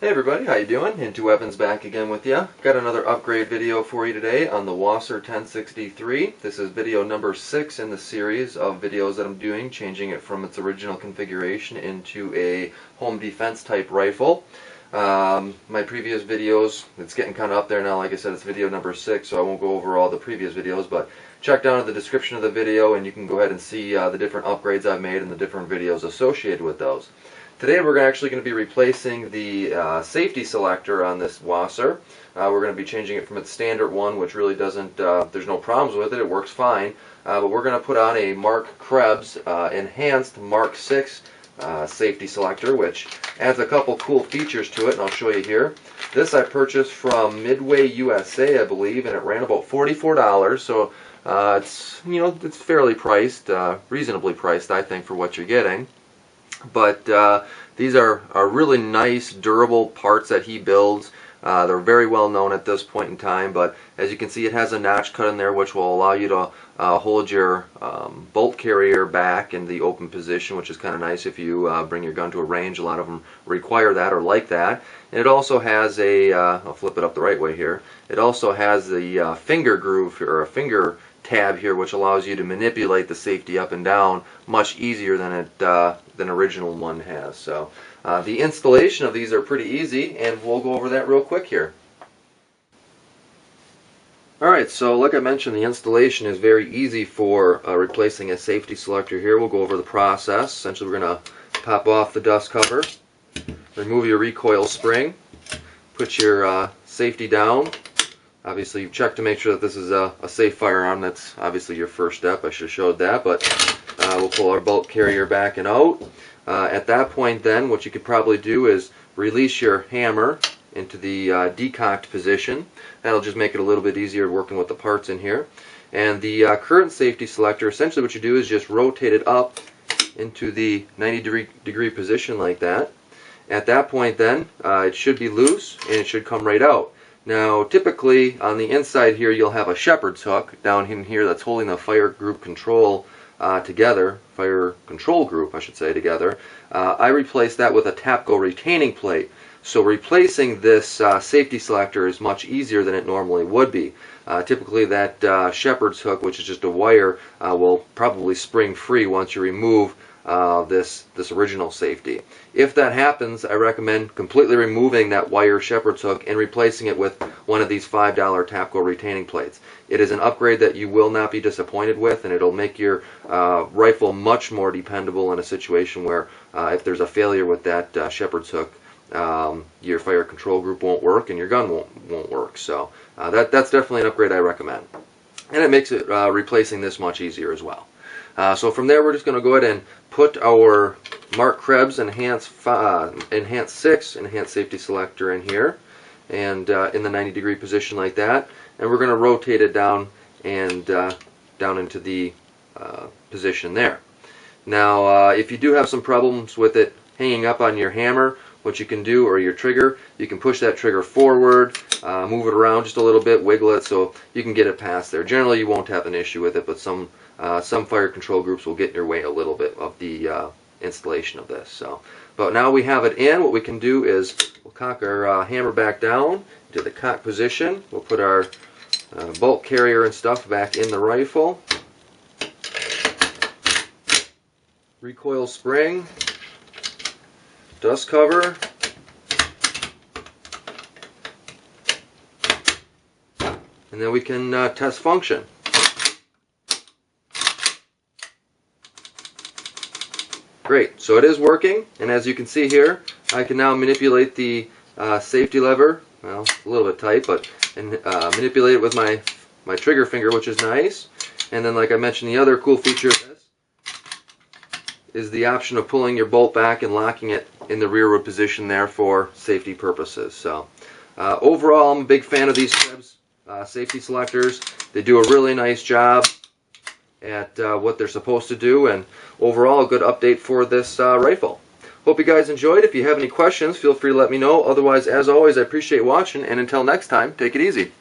Hey everybody, how you doing? IntoWeapons back again with you. Got another upgrade video for you today on the Wasser 1063. This is video number 6 in the series of videos that I'm doing, changing it from its original configuration into a home defense type rifle. My previous videos, it's getting kind of up there now. Like I said, it's video number 6, so I won't go over all the previous videos, but check down at the description of the video and you can go ahead and see the different upgrades I've made and the different videos associated with those. Today we're actually going to be replacing the safety selector on this Wasser. We're going to be changing it from its standard one, which really doesn't, there's no problems with it, it works fine. But we're going to put on a Krebs enhanced Mark 6 safety selector, which adds a couple cool features to it, and I'll show you here. This I purchased from Midway USA, I believe, and it ran about $44, so it's, you know, it's fairly priced, reasonably priced, I think, for what you're getting. But these are really nice, durable parts that he builds. They're very well known at this point in time, but as you can see, it has a notch cut in there which will allow you to hold your bolt carrier back in the open position, which is kind of nice if you bring your gun to a range. A lot of them require that or like that. And it also has a, I'll flip it up the right way here, it also has the finger groove, or a finger tab here, which allows you to manipulate the safety up and down much easier than than original one has. So the installation of these are pretty easy, and we'll go over that real quick here. Alright, so like I mentioned, the installation is very easy for replacing a safety selector here. We'll go over the process. Essentially, we're going to pop off the dust cover, remove your recoil spring, put your safety down. Obviously, you check to make sure that this is a safe firearm. That's obviously your first step. I should have showed that, but we'll pull our bolt carrier back and out. At that point then, what you could probably do is release your hammer into the decocked position. That'll just make it a little bit easier working with the parts in here. And the current safety selector, essentially what you do is just rotate it up into the 90-degree position like that. At that point then, it should be loose and it should come right out. Now, typically on the inside here, you'll have a shepherd's hook down in here that's holding the fire group control together, fire control group, I should say, together. I replaced that with a TAPCO retaining plate. So replacing this safety selector is much easier than it normally would be. Typically that shepherd's hook, which is just a wire, will probably spring free once you remove this original safety. If that happens, I recommend completely removing that wire shepherd's hook and replacing it with one of these $5 TAPCO retaining plates. It is an upgrade that you will not be disappointed with, and it'll make your rifle much more dependable in a situation where if there's a failure with that shepherd's hook, your fire control group won't work and your gun won't work. So that's definitely an upgrade I recommend. And it makes it replacing this much easier as well. So from there, we're just going to go ahead and put our Krebs Enhanced 6 Enhanced Safety Selector in here, and in the 90-degree position like that, and we're going to rotate it down and down into the position there. Now, if you do have some problems with it hanging up on your hammer, what you can do, or your trigger, you can push that trigger forward, move it around just a little bit, wiggle it so you can get it past there. Generally, you won't have an issue with it, but some fire control groups will get in your way a little bit of the installation of this. So, but now we have it in, what we can do is we'll cock our hammer back down into the cock position. We'll put our bolt carrier and stuff back in the rifle. Recoil spring, dust cover, and then we can test function. Great, so it is working, and as you can see here, I can now manipulate the safety lever, well, a little bit tight, but manipulate it with my trigger finger, which is nice. And then, like I mentioned, the other cool feature of this is the option of pulling your bolt back and locking it in the rearward position there for safety purposes. So overall, I'm a big fan of these Krebs safety selectors. They do a really nice job at what they're supposed to do, and overall a good update for this rifle. Hope you guys enjoyed. If you have any questions, feel free to let me know. Otherwise, as always, I appreciate watching, and until next time, take it easy.